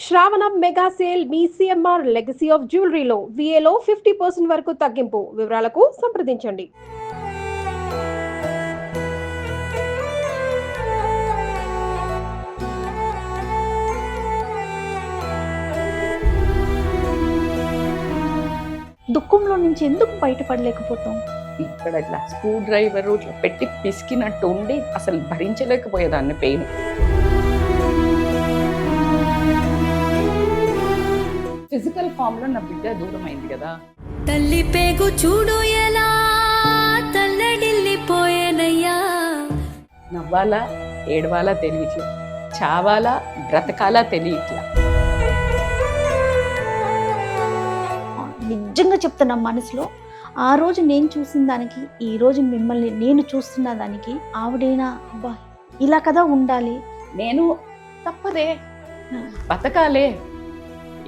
శ్రావణం mega sale మీ CMR legacy of జ్యువెలరీలో విఏలో 50% వరకు తగ్గింపు. వివరాలకు సంప్రదించండి. దుఃఖంలో నుంచి ఎందుకు బయటపడలేకపోతాం? ఇక్కడ ఇట్లా స్క్రూ డ్రైవర్ ఇట్లా పెట్టి పిసికినట్టు ఉండి అసలు భరించలేకపోయేదాన్ని పెయిన్. ఫిజికల్ ఫామ్ లో నా బిడ్డ దూరం అయింది కదా. తల్లి పేగు చూడు ఎలా తల్లడిల్లిపోయేనయ్యా. నవ్వాలా ఏడవాలా తెలియట్లా, చావాలా బ్రతకాలా తెలియట్లా. నిజంగా చెప్తున్నా, మనసులో ఆ రోజు నేను చూసిన దానికి ఈ రోజు మిమ్మల్ని నేను చూస్తున్న దానికి ఆవిడైనా అబ్బా ఇలా కదా ఉండాలి, నేను తప్పదే బతకాలే,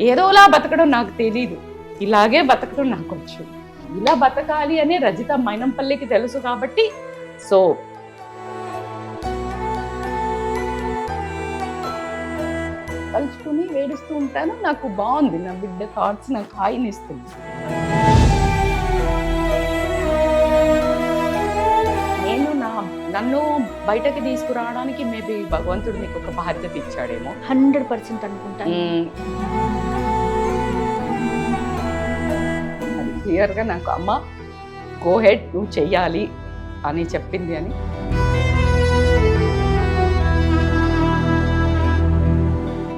ఏదోలా బతకడం నాకు తెలీదు, ఇలాగే బతకడం నాకు వచ్చు. ఇలా బతకాలి అనే రజిత మైనంపల్లికి తెలుసు కాబట్టి సో కలుసుకుని వేడుస్తూ ఉంటాను. నాకు బాగుంది, నా బిడ్డ థాట్స్ నాకు హాయినిస్తుంది. నేను నన్ను బయటకి తీసుకురావడానికి మేబీ భగవంతుడు మీకు ఒక బాధ్యత ఇచ్చాడేమో. 100% అనుకుంటాను. అది క్లియర్గా నాకు అమ్మ గో హెడ్ నువ్వు చెయ్యాలి అని చెప్పింది అని.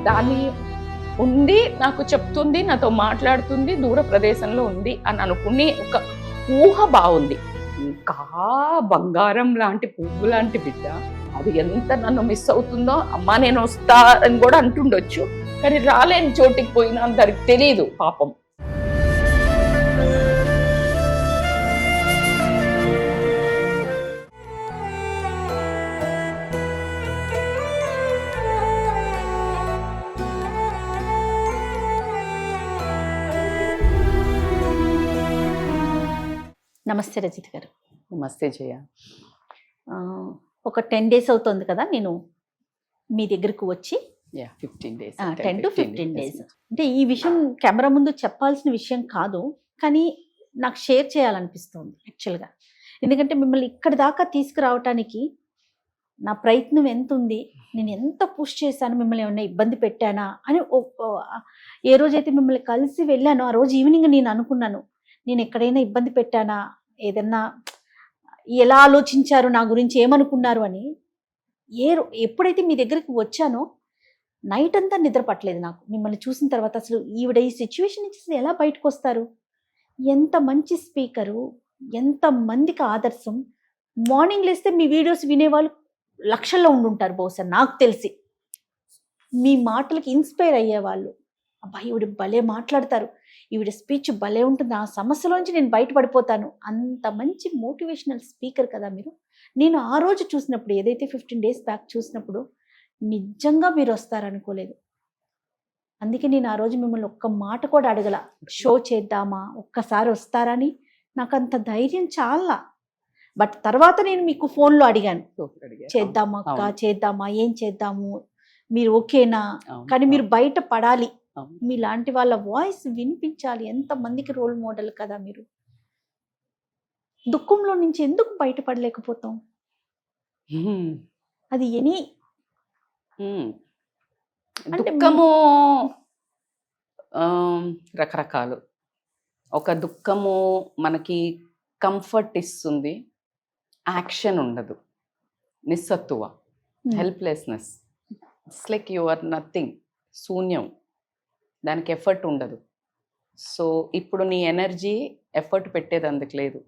దాన్ని ఉంది, నాకు చెప్తుంది, నాతో మాట్లాడుతుంది, దూర ప్రదేశంలో ఉంది అని అనుకుని ఒక ఊహ బాగుంది. ఇంకా బంగారం లాంటి పువ్వు లాంటి బిడ్డ, అది ఎంత నన్ను మిస్ అవుతుందో. అమ్మా నేను వస్తా అని కూడా అంటుండొచ్చు, కానీ రాలేని చోటికి పోయినా దానికి తెలియదు పాపం. నమస్తే రజిత్ గారు. నమస్తే జయ. ఒక 10 days అవుతుంది కదా నేను మీ దగ్గరకు వచ్చి. 15 days, 10 to 15 days. అంటే ఈ విషయం కెమెరా ముందు చెప్పాల్సిన విషయం కాదు, కానీ నాకు షేర్ చేయాలనిపిస్తుంది యాక్చువల్గా. ఎందుకంటే మిమ్మల్ని ఇక్కడి దాకా తీసుకురావటానికి నా ప్రయత్నం ఎంత ఉంది, నేను ఎంత పుష్ చేశాను, మిమ్మల్ని ఏమైనా ఇబ్బంది పెట్టానా అని. ఏ రోజైతే మిమ్మల్ని కలిసి వెళ్ళానో ఆ రోజు ఈవినింగ్ నేను అనుకున్నాను, నేను ఎక్కడైనా ఇబ్బంది పెట్టానా, ఏదన్నా ఎలా ఆలోచించారు నా గురించి, ఏమనుకున్నారు అని. ఎప్పుడైతే మీ దగ్గరికి వచ్చానో నైట్ అంతా నిద్ర పట్టలేదు నాకు మిమ్మల్ని చూసిన తర్వాత. అసలు ఈవిడ ఈ సిచ్యువేషన్ నుంచి ఎలా బయటకు వస్తారు, ఎంత మంచి స్పీకరు, ఎంత మందికి ఆదర్శం. మార్నింగ్ లేస్తే మీ వీడియోస్ వినేవాళ్ళు లక్షల్లో ఉండుంటారు బహుశా, నాకు తెలిసి. మీ మాటలకి ఇన్స్పైర్ అయ్యేవాళ్ళు, అబ్బా ఈవిడ భలే మాట్లాడతారు, ఈవిడ స్పీచ్ భలే ఉంటుంది, ఆ సమస్యలోంచి నేను బయటపడిపోతాను, అంత మంచి మోటివేషనల్ స్పీకర్ కదా మీరు. నేను ఆ రోజు చూసినప్పుడు, ఏదైతే 15 days బ్యాక్ చూసినప్పుడు, నిజంగా మీరు వస్తారనుకోలేదు. అందుకే నేను ఆ రోజు మిమ్మల్ని ఒక్క మాట కూడా అడగల, షో చేద్దామా, ఒక్కసారి వస్తారని. నాకు అంత ధైర్యం చాలా. బట్ తర్వాత నేను మీకు ఫోన్లో అడిగాను, చేద్దామా అక్క, చేద్దామా, ఏం చేద్దాము, మీరు ఓకేనా, కానీ మీరు బయట పడాలి, మీలాంటి వాళ్ళ వాయిస్ వినిపించాలి, ఎంతమందికి రోల్ మోడల్ కదా మీరు. దుఃఖంలో నుంచి ఎందుకు బయటపడలేకపోతాం? అది ఎనీ దుఃఖము రకరకాలు. ఒక దుఃఖము మనకి కంఫర్ట్ ఇస్తుంది, యాక్షన్ ఉండదు, నిస్సత్తువ, helplessness. It's like you are nothing, శూన్యం, దానికి ఎఫర్ట్ ఉండదు. సో ఇప్పుడు నీ ఎనర్జీ ఎఫర్ట్ పెట్టేది అందుకు లేదు.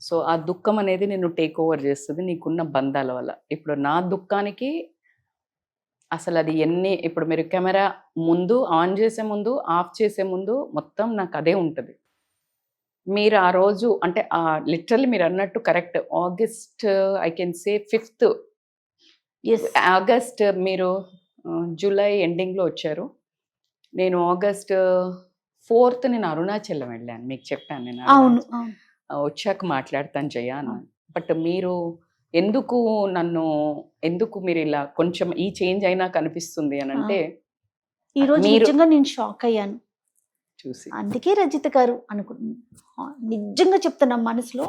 సో ఆ దుఃఖం అనేది నిన్ను టేక్ ఓవర్ చేస్తుంది నీకున్న బంధాల వల్ల. ఇప్పుడు నా దుఃఖానికి అసలు అది ఇప్పుడు మీరు కెమెరా ముందు ఆన్ చేసే ముందు, ఆఫ్ చేసే ముందు మొత్తం నాకు అదే ఉంటుంది. మీరు ఆ రోజు అంటే లిటరల్లీ మీరు అన్నట్టు correct. August I can say 5th August, మీరు జూలై ఎండింగ్లో వచ్చారు. నేను ఆగస్ట్ 4th నేను అరుణాచలం వెళ్ళాను, మీకు చెప్పాను. నేను వచ్చాక మాట్లాడతాను జయ అన్నాను. బట్ మీరు ఎందుకు మీరు ఇలా కొంచెం ఈ చేంజ్ అయినా కనిపిస్తుంది అని అంటే, ఈ రోజు మీరు నిజంగా నేను షాక్ అయ్యాను. చూసి అందుకే రజిత గారు నిజంగా చెప్తున్నా మనసులో,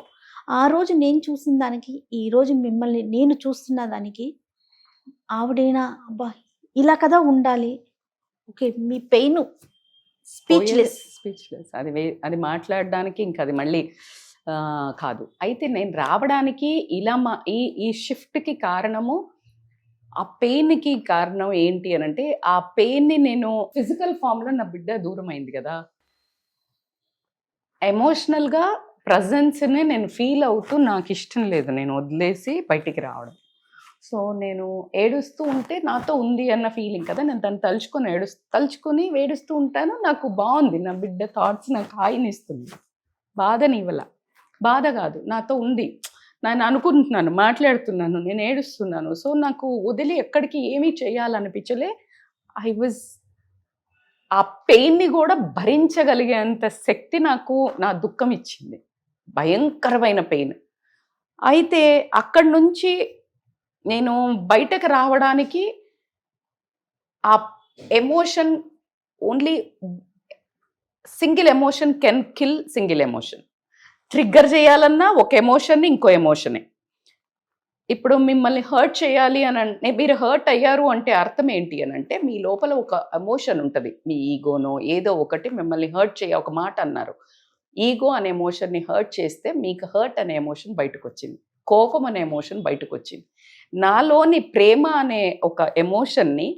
ఆ రోజు నేను చూసిన దానికి ఈ రోజు మిమ్మల్ని నేను చూస్తున్న దానికి ఆవిడైనా అబ్బా ఇలా కదా ఉండాలి. ఓకే, మీ పెయిన్ స్పీచ్లెస్. స్పీచ్లెస్. అది మాట్లాడడానికి ఇంకా అది మళ్ళీ కాదు. అయితే నేను రావడానికి ఇలా ఈ షిఫ్ట్కి కారణము, ఆ పెయిన్కి కారణం ఏంటి అని అంటే, ఆ పెయిన్ని నేను ఫిజికల్ ఫామ్లో నా బిడ్డ దూరం అయింది కదా, ఎమోషనల్గా ప్రజెన్స్ని నేను ఫీల్ అవుతూ నాకు ఇష్టం లేదు నేను వదిలేసి బయటికి రావడం. సో నేను ఏడుస్తూ ఉంటే నాతో ఉంది అన్న ఫీలింగ్ కదా, నేను దాన్ని తలుచుకొని ఏడుస్తూ ఉంటాను. నాకు బాగుంది, నా బిడ్డ థాట్స్ నాకు హాయినిస్తుంది, బాధనివ్వాల. బాధ కాదు, నాతో ఉంది, నేను అనుకుంటున్నాను, మాట్లాడుతున్నాను, నేను ఏడుస్తున్నాను. సో నాకు వదిలి ఎక్కడికి ఏమీ చేయాలనిపించలే. ఆ పెయిన్ని కూడా భరించగలిగేంత శక్తి నాకు నా దుఃఖం ఇచ్చింది, భయంకరమైన పెయిన్. అయితే అక్కడి నుంచి నేను బయటకు రావడానికి ఆ emotion, only single emotion can kill single emotion. Trigger చేయాలన్నా ఒక ఎమోషన్ని ఇంకో ఎమోషనే. ఇప్పుడు మిమ్మల్ని హర్ట్ చేయాలి అని అంటే, మీరు హర్ట్ అయ్యారు అంటే అర్థం ఏంటి అని అంటే, మీ లోపల ఒక ఎమోషన్ ఉంటుంది, మీ ఈగోనో ఏదో ఒకటి మిమ్మల్ని హర్ట్ ఒక మాట అన్నారు, ఈగో అనే ఎమోషన్ని హర్ట్ చేస్తే మీకు హర్ట్ అనే ఎమోషన్ బయటకు వచ్చింది, కోపం అనే ఎమోషన్ బయటకు వచ్చింది. నాలోని ప్రేమ అనే ఒక ఎమోషన్ని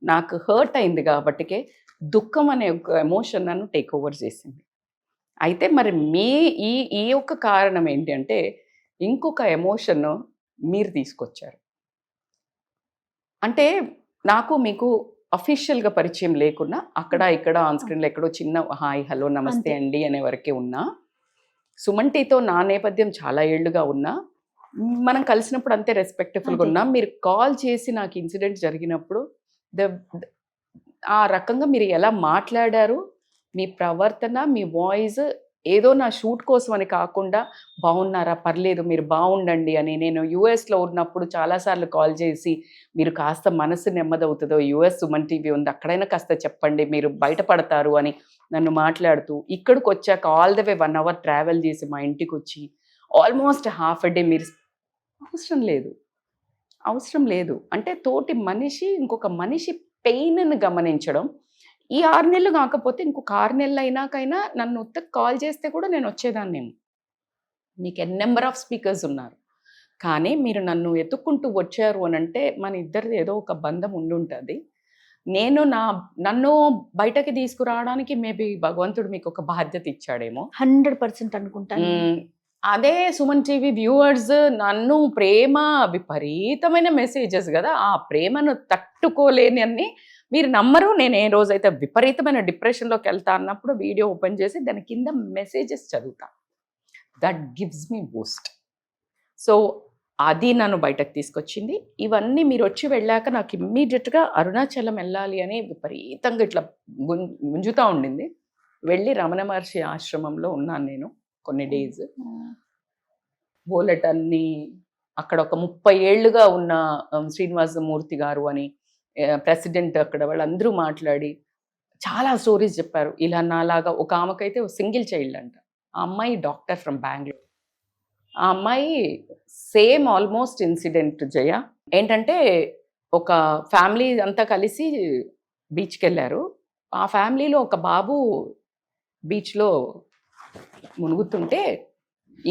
నాకు హర్ట్ అయింది కాబట్టికే దుఃఖం అనే ఒక ఎమోషన్ నన్ను టేక్ ఓవర్ చేసింది. అయితే మరి ఈ యొక్క కారణం ఏంటి అంటే, ఇంకొక ఎమోషన్ మీరు తీసుకొచ్చారు. అంటే నాకు మీకు అఫీషియల్గా పరిచయం లేకున్నా, అక్కడ ఇక్కడ ఆన్ స్క్రీన్లో ఎక్కడో చిన్న హాయ్ హలో నమస్తే అండి అనే వరకే ఉన్నా, సుమన్-టీతో నా నేపథ్యం చాలా ఏళ్ళుగా ఉన్నా, మనం కలిసినప్పుడు అంతే రెస్పెక్ట్ఫుల్గా ఉన్నాం. మీరు కాల్ చేసి నాకు ఇన్సిడెంట్ జరిగినప్పుడు ఆ రకంగా మీరు ఎలా మాట్లాడారు, మీ ప్రవర్తన, మీ వాయిస్, ఏదో నా షూట్ కోసం అని కాకుండా బాగున్నారా, పర్లేదు మీరు బాగుండండి అని. నేను యూఎస్లో ఉన్నప్పుడు చాలాసార్లు కాల్ చేసి, మీరు కాస్త మనసు నెమ్మదవుతుందో, యూఎస్ సుమన్ టీవీ ఉంది అక్కడైనా కాస్త చెప్పండి, మీరు బయటపడతారు అని నన్ను మాట్లాడుతూ, ఇక్కడికి వచ్చాక all the way 1 hour travel చేసి మా ఇంటికి వచ్చి ఆల్మోస్ట్ హాఫ్ ఎ డే మీరు అవసరం లేదు అంటే, తోటి మనిషి ఇంకొక మనిషి పెయిన్ని గమనించడం. ఈ 6 నెలలు కాకపోతే ఇంకొక 6 నెలలు అయినాకైనా నన్ను కాల్ చేస్తే కూడా నేను వచ్చేదాన్నేమో. మీకు నెంబర్ ఆఫ్ స్పీకర్స్ ఉన్నారు, కానీ మీరు నన్ను ఎత్తుక్కుంటూ వచ్చారు అని అంటే మన ఇద్దరిది ఏదో ఒక బంధం ఉండుంటుంది. నన్ను బయటకి తీసుకురావడానికి మేబీ భగవంతుడు మీకు ఒక బాధ్యత ఇచ్చాడేమో. 100% అనుకుంటాను. అదే సుమన్ టీవీ వ్యూవర్స్ నన్ను ప్రేమ విపరీతమైన మెసేజెస్ కదా, ఆ ప్రేమను తట్టుకోలేని అన్ని మీరు నమ్మరు. నేను ఏ రోజైతే విపరీతమైన డిప్రెషన్లోకి వెళ్తా అన్నప్పుడు వీడియో ఓపెన్ చేసి దాని కింద మెసేజెస్ చదువుతా. That gives me Boost. So అది నన్ను బయటకు తీసుకొచ్చింది. ఇవన్నీ మీరు వచ్చి వెళ్ళాక నాకు ఇమ్మీడియట్గా అరుణాచలం వెళ్ళాలి అని విపరీతంగా ఇట్లా గుంజుతూ ఉండింది. వెళ్ళి రమణ మహర్షి ఆశ్రమంలో ఉన్నాను నేను కొన్ని డేస్. బోలెటన్ని అక్కడ ఒక 30 ఏళ్ళుగా ఉన్న శ్రీనివాసమూర్తి గారు అని ప్రెసిడెంట్, అక్కడ వాళ్ళందరూ మాట్లాడి చాలా స్టోరీస్ చెప్పారు. ఇలా నాలాగా ఒక ఆమెకైతే సింగిల్ చైల్డ్ అంట, ఆ అమ్మాయి డాక్టర్ ఫ్రమ్ బెంగళూరు. ఆ అమ్మాయి సేమ్ ఆల్మోస్ట్ ఇన్సిడెంట్ జయ. ఏంటంటే ఒక ఫ్యామిలీ అంతా కలిసి బీచ్కి వెళ్ళారు. ఆ ఫ్యామిలీలో ఒక బాబు బీచ్లో మునుగుతుంటే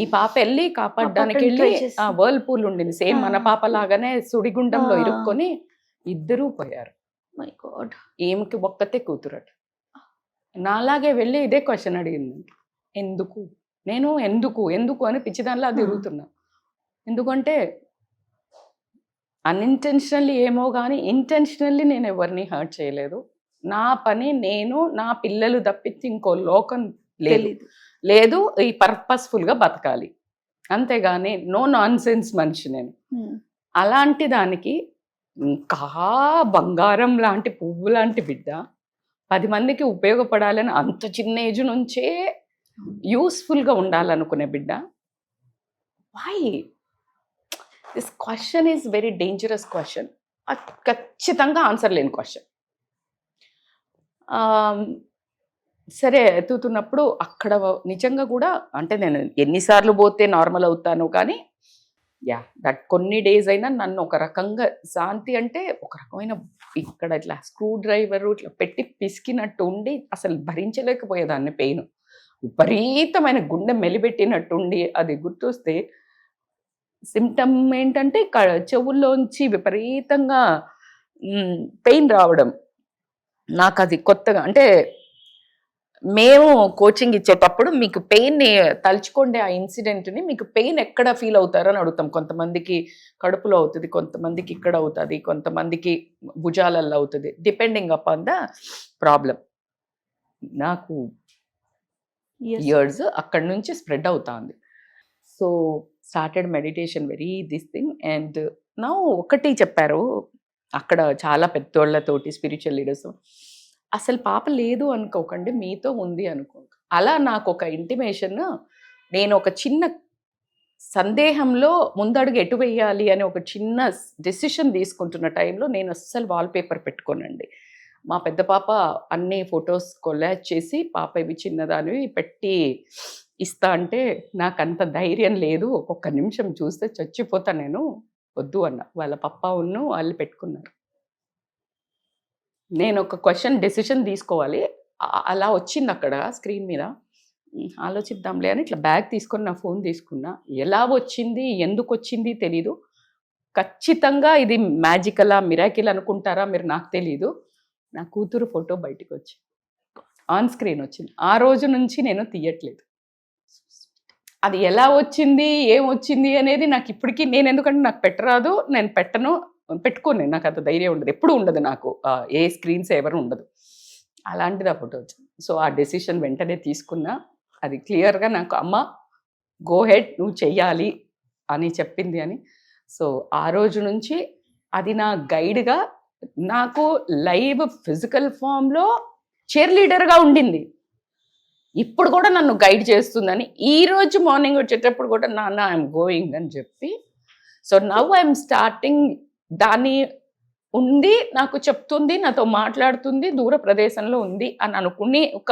ఈ పాప వెళ్ళి కాపాడడానికి వెళ్ళి ఆ వర్ల్పూల్ ఉండింది, సేమ్ మన పాప లాగానే సుడిగుండంలో ఇరుక్కొని ఇద్దరూ పోయారు. My God. ఈమెకి ఒక్కతే కూతురట. నాలాగే వెళ్ళి ఇదే క్వశ్చన్ అడిగింది, ఎందుకు నేను ఎందుకు అని పిచ్చిదానిలా తిరుగుతున్నా. ఎందుకంటే అన్ఇంటెన్షనల్లీ ఏమో కానీ ఇంటెన్షనల్లీ నేను ఎవరిని హర్ట్ చేయలేదు. నా పని నేను, నా పిల్లలు తప్పించి ఇంకో లోకం లేదు, ఈ పర్పస్ఫుల్గా బతకాలి, అంతేగాని నో నాన్ సెన్స్ మనిషి నేను. అలాంటి దానికి ఇంకా బంగారం లాంటి పువ్వు లాంటి బిడ్డ 10 మందికి ఉపయోగపడాలని అంత చిన్న ఏజ్ నుంచే యూస్ఫుల్గా ఉండాలనుకునే బిడ్డ. Why this question is very dangerous question. ఖచ్చితంగా ఆన్సర్ లేని క్వశ్చన్. సరే ఎత్తుతున్నప్పుడు అక్కడ నిజంగా కూడా అంటే నేను ఎన్నిసార్లు పోతే నార్మల్ అవుతాను, కానీ దట్ కొన్ని డేస్ అయినా నన్ను ఒక రకంగా శాంతి అంటే ఒక రకమైన ఇక్కడ ఇట్లా స్క్రూ డ్రైవర్ ఇట్లా పెట్టి పిసికినట్టు ఉండి అసలు భరించలేకపోయేదాన్ని పెయిన్, విపరీతమైన గుండె మెలిపెట్టినట్టుండి. అది గుర్తొస్తే సిమ్టమ్ ఏంటంటే చెవుల్లోంచి విపరీతంగా పెయిన్ రావడం. నాకు అది కొత్తగా, అంటే మేము కోచింగ్ ఇచ్చేటప్పుడు మీకు పెయిన్ని తలుచుకోండి, ఆ ఇన్సిడెంట్ని మీకు పెయిన్ ఎక్కడ ఫీల్ అవుతారని అడుగుతాం. కొంతమందికి కడుపులో అవుతుంది, కొంతమందికి ఇక్కడ అవుతుంది, కొంతమందికి భుజాలలో అవుతుంది, డిపెండింగ్ అపాన్ ద ప్రాబ్లం. నాకు ఇయర్స్ అక్కడి నుంచి స్ప్రెడ్ అవుతుంది. So started meditation very this thing. And నా ఒకటి చెప్పారు అక్కడ చాలా పెద్దోళ్ళతోటి స్పిరిచువల్ లీడర్స్, అసలు పాప లేదు అనుకోకండి, మీతో ఉంది అనుకోండి. అలా నాకు ఒక ఇంటిమేషన్, నేను ఒక చిన్న సందేహంలో ముందడుగు ఎటు వేయాలి అని ఒక చిన్న డెసిషన్ తీసుకుంటున్న టైంలో నేను అస్సలు వాల్పేపర్ పెట్టుకోనండి. మా పెద్ద పాప అన్ని ఫొటోస్ కొలాజ్ చేసి పాప ఇవి చిన్నదానివి పెట్టి ఇస్తా అంటే నాకు అంత ధైర్యం లేదు, ఒక్కొక్క నిమిషం చూస్తే చచ్చిపోతా నేను, వద్దు అన్న. వాళ్ళ పప్ప వాళ్ళు పెట్టుకున్నారు. నేను ఒక డెసిషన్ తీసుకోవాలి, అలా వచ్చింది అక్కడ స్క్రీన్ మీద, ఆలోచిద్దాంలే అని ఇట్లా బ్యాగ్ తీసుకొని నా ఫోన్ తీసుకున్నా. ఎలా వచ్చింది, ఎందుకు వచ్చింది తెలీదు. ఖచ్చితంగా ఇది మ్యాజికలా మిరాకిల్ అనుకుంటారా మీరు, నాకు తెలీదు. నా కూతురు ఫోటో బయటికి వచ్చి ఆన్ స్క్రీన్ వచ్చింది. ఆ రోజు నుంచి నేను తీయట్లేదు. అది ఎలా వచ్చింది, ఏం వచ్చింది అనేది నాకు ఇప్పటికీ, నేను ఎందుకంటే నాకు పెట్టరాదు, నేను పెట్టుకోను, నాకు అంత ధైర్యం ఉండదు, ఎప్పుడు ఉండదు నాకు, ఏ స్క్రీన్ సేవర్ ఉండదు. అలాంటిది ఆ ఫోటో వచ్చింది. సో ఆ డెసిషన్ వెంటనే తీసుకున్నా. అది క్లియర్గా నాకు అమ్మ గో హెడ్, నువ్వు చెయ్యాలి అని చెప్పింది అని. సో ఆ రోజు నుంచి అది నా గైడ్గా, నాకు లైవ్ ఫిజికల్ ఫామ్లో చైర్ లీడర్గా ఉండింది, ఇప్పుడు కూడా నన్ను గైడ్ చేస్తుందని. ఈరోజు మార్నింగ్ వచ్చేటప్పుడు కూడా నాన్న ఐఎమ్ గోయింగ్ అని చెప్పి, సో నవ్ ఐఎమ్ స్టార్టింగ్. దాన్ని ఉంది, నాకు చెప్తుంది, నాతో మాట్లాడుతుంది, దూర ప్రదేశంలో ఉంది అని అనుకుని ఒక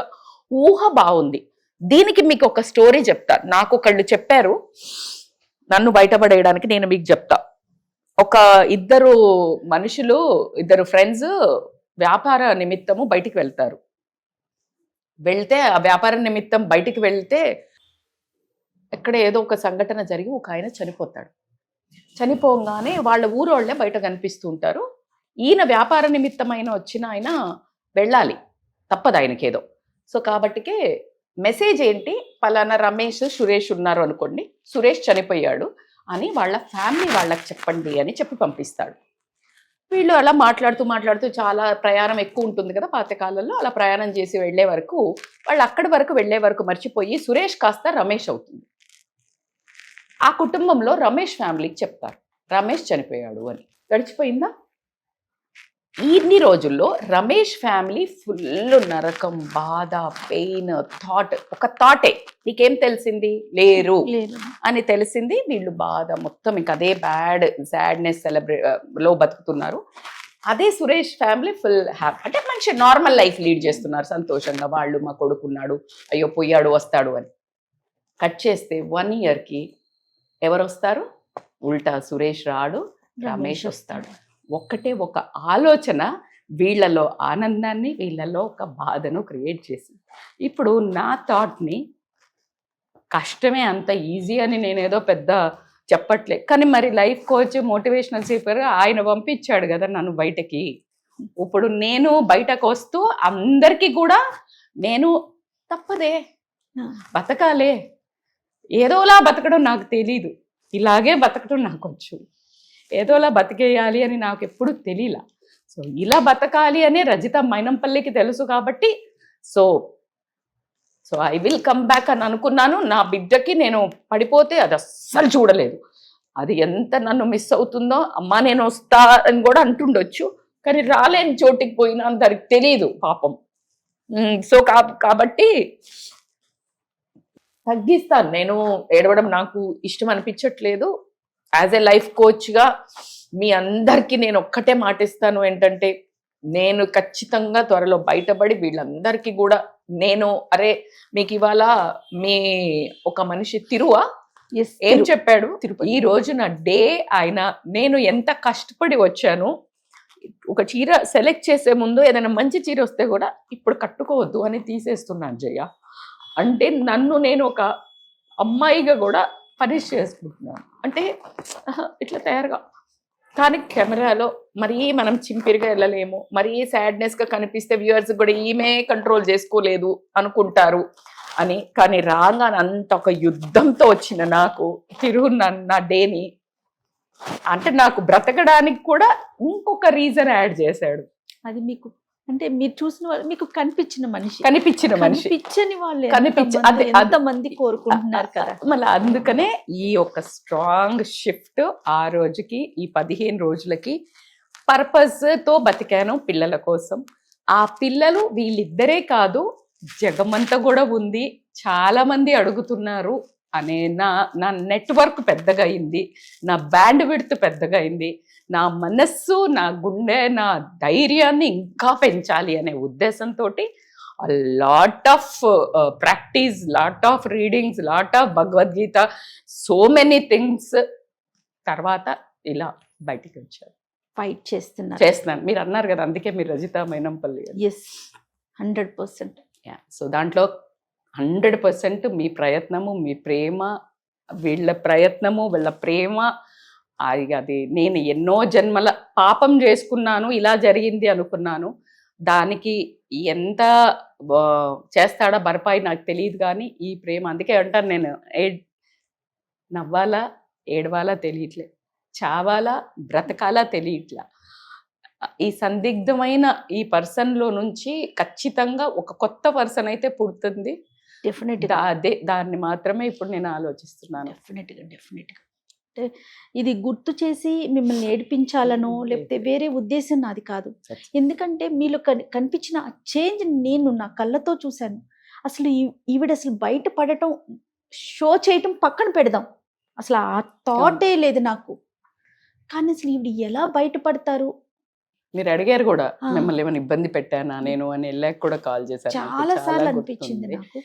ఊహ బాగుంది. దీనికి మీకు ఒక స్టోరీ చెప్తా. నాకు ఒకళ్ళు చెప్పారు నన్ను బయటపడేయడానికి, నేను మీకు చెప్తా. ఒక ఇద్దరు ఫ్రెండ్స్ వ్యాపార నిమిత్తము బయటికి వెళ్తారు. వెళ్తే ఆ వ్యాపార నిమిత్తం బయటికి వెళ్తే ఎక్కడ ఏదో ఒక సంఘటన జరిగి ఒక ఆయన చనిపోతాడు. చనిపోగానే వాళ్ళ ఊరోళ్ళే బయట కనిపిస్తూ ఉంటారు. ఈయన వ్యాపార నిమిత్తమైన వచ్చిన ఆయన వెళ్ళాలి, తప్పదు ఆయనకేదో. సో కాబట్టికే మెసేజ్ ఏంటి, పలానా రమేష్ సురేష్ ఉన్నారు అనుకోండి, సురేష్ చనిపోయాడు అని వాళ్ళ ఫ్యామిలీ వాళ్ళకి చెప్పండి అని చెప్పి పంపిస్తాడు. వీళ్ళు అలా మాట్లాడుతూ చాలా ప్రయాణం ఎక్కువ ఉంటుంది కదా పాతకాలంలో, అలా ప్రయాణం చేసి వెళ్ళే వరకు వాళ్ళు అక్కడి వరకు వెళ్ళే వరకు మర్చిపోయి సురేష్ కాస్త రమేష్ అవుతుంది. ఆ కుటుంబంలో రమేష్ ఫ్యామిలీకి చెప్తారు రమేష్ చనిపోయాడు అని. గడిచిపోయిందా? ఇన్ని రోజుల్లో రమేష్ ఫ్యామిలీ ఫుల్ నరకం, బాధ, పెయిన్, ఒక థాటే. నీకేం తెలిసింది, లేరు అని తెలిసింది. వీళ్ళు బాధ మొత్తం ఇంకా అదే సాడ్నెస్ లో బతుకుతున్నారు. అదే సురేష్ ఫ్యామిలీ ఫుల్ హ్యాపీ, అంటే మంచి నార్మల్ లైఫ్ లీడ్ చేస్తున్నారు సంతోషంగా. వాళ్ళు మా కొడుకున్నాడు, అయ్యో పోయాడు వస్తాడు అని. కట్ చేస్తే 1 yearకి ఎవరు వస్తారు, ఉల్టా సురేష్ రాడు, రమేష్ వస్తాడు. ఒక ఆలోచన వీళ్ళలో ఆనందాన్ని, వీళ్ళలో ఒక బాధను క్రియేట్ చేసింది. ఇప్పుడు నా థాట్ని, కష్టమే, అంత ఈజీ అని నేనేదో పెద్ద చెప్పట్లే, కానీ మరి లైఫ్ కోచ్, మోటివేషనల్ స్పీకర్ ఆయన పంపించాడు కదా నన్ను బయటకి. ఇప్పుడు నేను బయటకు వస్తూ అందరికీ కూడా నేను తప్పదే, బతకాలే, ఏదోలా బతకడం నాకు తెలీదు, ఇలాగే బతకడం నాకు వచ్చు, ఏదోలా బతికేయాలి అని నాకు ఎప్పుడు తెలియలా. సో ఇలా బతకాలి అనే రజిత మైనంపల్లికి తెలుసు కాబట్టి so I will come back అని అనుకున్నాను. నా బిడ్డకి నేను పడిపోతే అది అస్సలు చూడలేదు. అది ఎంత నన్ను మిస్ అవుతుందో, అమ్మా నేను వస్తా అని కూడా అంటుండొచ్చు, కానీ రాలేని చోటికి పోయినా దానికి తెలియదు పాపం. సో కాబట్టి తగ్గిస్తాను, నేను ఏడవడం నాకు ఇష్టం అనిపించట్లేదు. యాజ్ ఎ లైఫ్ కోచ్గా మీ అందరికీ నేను ఒక్కటే మాటిస్తాను ఏంటంటే, నేను ఖచ్చితంగా త్వరలో బయటపడి వీళ్ళందరికీ కూడా నేను అరే మీకు ఇవాళ మీ ఒక మనిషి తిరువా Yes, ఏం చెప్పాడు తిరుపతి. ఈ రోజు నా డే ఆయన నేను ఎంత కష్టపడి వచ్చాను, ఒక చీర సెలెక్ట్ చేసే ముందు ఏదైనా మంచి చీర వస్తే కూడా ఇప్పుడు కట్టుకోవద్దు అని తీసేస్తున్నాను జయ. అంటే నన్ను నేను ఒక అమ్మాయిగా కూడా పనిష్ చేసుకుంటున్నాను. అంటే ఇట్లా తయారుగా, కానీ కెమెరాలో మరీ మనం చింపిరిగా వెళ్ళలేము, మరీ సాడ్నెస్గా కనిపిస్తే వ్యూవర్స్ కూడా ఈమె కంట్రోల్ చేసుకోలేదు అనుకుంటారు అని. కానీ రాగానే అంత ఒక యుద్ధంతో వచ్చిన నాకు నా డేని అంటే నాకు బ్రతకడానికి కూడా ఇంకొక రీజన్ యాడ్ చేశాడు. అది మీకు అంటే మీరు చూసిన వాళ్ళు, మీకు కనిపించిన మనిషి, కనిపించిన మనిషి, కనిపించని వాళ్ళు అదే ఎంతమంది కోరుకుంటున్నారు కదా. మళ్ళీ అందుకనే ఈ ఒక స్ట్రాంగ్ షిఫ్ట్ ఆ రోజుకి, ఈ 15 రోజులకి పర్పస్ తో బతికాను పిల్లల కోసం. ఆ పిల్లలు వీళ్ళిద్దరే కాదు, జగమంతా కూడా ఉంది, చాలా మంది అడుగుతున్నారు అనే నా నెట్వర్క్ పెద్దగా అయింది, నా బ్యాండ్ విడ్త్ పెద్దగా అయింది, నా మనస్సు, నా గుండె, నా ధైర్యాన్ని ఇంకా పెంచాలి అనే ఉద్దేశంతో lot of practice, lot of readings, lot of Bhagavad Gita, so many things తర్వాత ఇలా బయటికి వచ్చారు. ఫైట్ చేస్తున్నాను. మీరు అన్నారు కదా, అందుకే మీరు రజిత మైనంపల్లి. ఎస్, 100%. సో దాంట్లో 100% మీ ప్రయత్నము, మీ ప్రేమ, వీళ్ళ ప్రయత్నము, వీళ్ళ ప్రేమ, అది నేను ఎన్నో జన్మల పాపం చేసుకున్నాను, ఇలా జరిగింది అనుకున్నాను. దానికి ఎంత చేస్తాడా భరపాయి నాకు తెలియదు, కానీ ఈ ప్రేమ, అందుకే అంటాను నేను, నవ్వాలా ఏడవాలా తెలియట్లే, చావాలా బ్రతకాలా తెలియట్లా. ఈ సందిగ్ధమైన ఈ పర్సన్లో నుంచి ఖచ్చితంగా ఒక కొత్త పర్సన్ అయితే పుడుతుంది. డెఫినెట్గా అదే, దాన్ని మాత్రమే ఇప్పుడు నేను ఆలోచిస్తున్నాను. డెఫినెట్గా అంటే ఇది గుర్తు చేసి మిమ్మల్ని ఏడిపించాలనో లేకపోతే వేరే ఉద్దేశం నాది కాదు. ఎందుకంటే మీలో కనిపించిన ఆ చేంజ్ నేను నా కళ్ళతో చూశాను. అసలు ఈవిడ అసలు బయట పడటం, షో చేయటం పక్కన పెడదాం, అసలు ఆ థాటే లేదు నాకు. కానీ అసలు ఈవిడ ఎలా బయటపడతారు? మీరు అడిగారు కూడా, మిమ్మల్ని ఏమైనా ఇబ్బంది పెట్టానా నేను అని వెళ్ళాక కూడా కాల్ చేశాను. చాలా సార్లు అనిపించింది నాకు.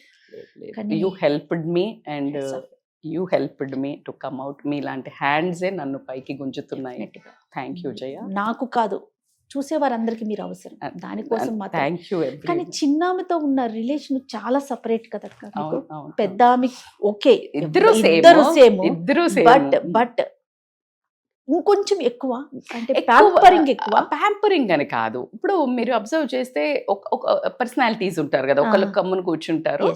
You helped me and you helped me to come out. మీ లాంటి హ్యాండ్సే నన్ను పైకి గుంజుతున్నాయి. థ్యాంక్ యూ జయ. నాకు కాదు, చూసేవారందరికీ మీరు అవసరం, దానికోసం మాత్రం. Thank you. కానీ చిన్నామెతో ఉన్న రిలేషన్ చాలా సపరేట్ కదా. పెద్ద ఆమె ఓకే, ఇద్దరు సేమ్, బట్ ఇంకొంచెం ఎక్కువ, అంటే ప్యాంపరింగ్ ఎక్కువ. ప్యాంపరింగ్ అని కాదు, ఇప్పుడు మీరు అబ్జర్వ్ చేస్తే ఒక పర్సనాలిటీస్ ఉంటారు కదా, ఒకళ్ళు కమ్మును కూర్చుంటారు,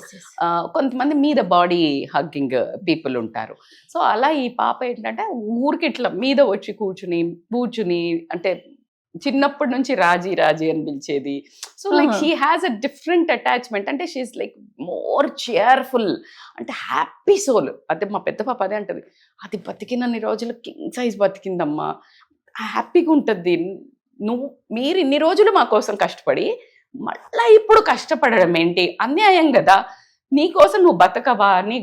కొంతమంది మీద బాడీ హగ్గింగ్ పీపుల్ ఉంటారు. సో అలా ఈ పాప ఏంటంటే ఊరికి ఇట్లా మీద వచ్చి కూర్చుని అంటే చిన్నప్పటి నుంచి రాజీ అని పిలిచేది. So like she has a different attachment, అంటే షీఈస్ లైక్ మోర్ చేర్ఫుల్, అంటే హ్యాపీ సోల్. అదే మా పెద్ద పాప అదే అంటది, అది బతికినన్ని రోజులు కింగ్ సైజ్ బతికిందమ్మా, హ్యాపీగా ఉంటుంది. మీరు ఇన్ని రోజులు మా కోసం కష్టపడి మళ్ళీ ఇప్పుడు కష్టపడడం ఏంటి, అన్యాయం కదా, నీకోసం నువ్వు బతకవా అని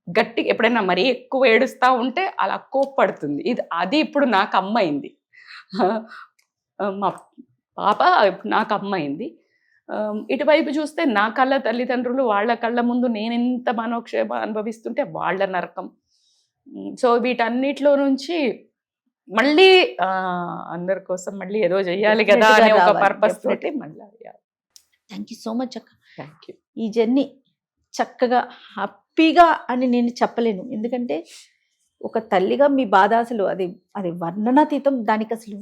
గట్టి ఎప్పుడైనా మరీ ఎక్కువ ఏడుస్తూ ఉంటే అలా కోప్పడుతుంది. అది ఇప్పుడు నాకు అమ్మైంది, మా పాప నాకు అమ్మైంది. ఇటువైపు చూస్తే నా కళ్ళ తల్లిదండ్రులు, వాళ్ళ కళ్ళ ముందు నేను ఎంత మనోక్షేమ అనుభవిస్తుంటే వాళ్ళ నరకం. సో వీటన్నిటిలో నుంచి మళ్ళీ అందరి కోసం మళ్ళీ ఏదో చెయ్యాలి కదా అనే ఒక పర్పస్ తోటి మళ్ళీ. థ్యాంక్ యూ సో మచ్ అక్క. Thank you. ఈ జర్నీ చక్కగా హ్యాపీగా అని నేను చెప్పలేను, ఎందుకంటే ఒక తల్లిగా మీ బాధ అసలు అది వర్ణనాతీతం. దానికి అసలు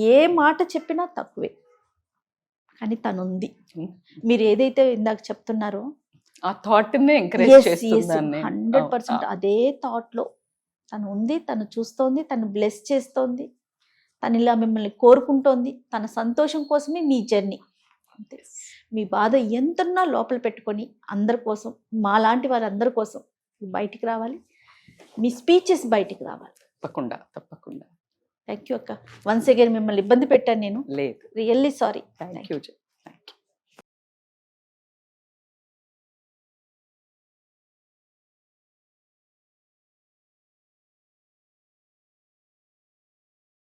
ఏ మాట చెప్పినా తక్కువే, కానీ తను ఉంది. మీరు ఏదైతే ఇందాక చెప్తున్నారో ఆ థాట్ 100% అదే థాట్ లో తను ఉంది, తను చూస్తోంది, తను బ్లెస్ చేస్తోంది, తను ఇలా మిమ్మల్ని కోరుకుంటోంది. తన సంతోషం కోసమే మీ జర్నీ. అంతే, మీ బాధ ఎంతున్నా లోపల పెట్టుకొని అందరి కోసం, మాలాంటి వారందరి కోసం బయటికి రావాలి, మీ స్పీచెస్ బయటికి రావాలి. తప్పకుండా. థ్యాంక్ యూ అక్క. వన్స్ అగైన్ మిమ్మల్ని ఇబ్బంది పెట్టాను నేను. లేదు, రియల్లీ సారీ. Thank you.